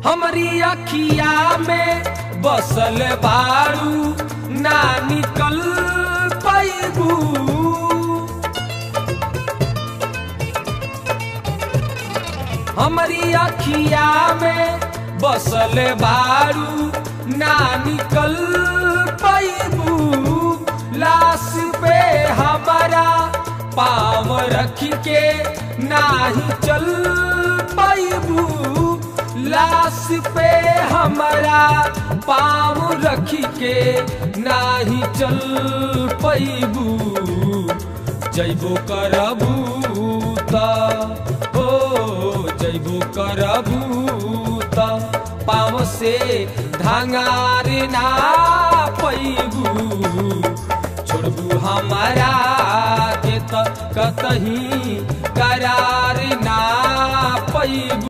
हमारी अखिया में बसल बारू ना निकल पैबू। हमारी अखिया में बसल बारू ना निकल पैबू। लाश पे हमारा पाँव रख के नाही चल पैबू। लाश पे हमारा पाँव रख के नाही चल पैबू। जैबो करबू ता हो जैबो करबू ता पाँव से धांगार ना पैबू। छोड़बू हमारा के त कतही करार ना पैबू।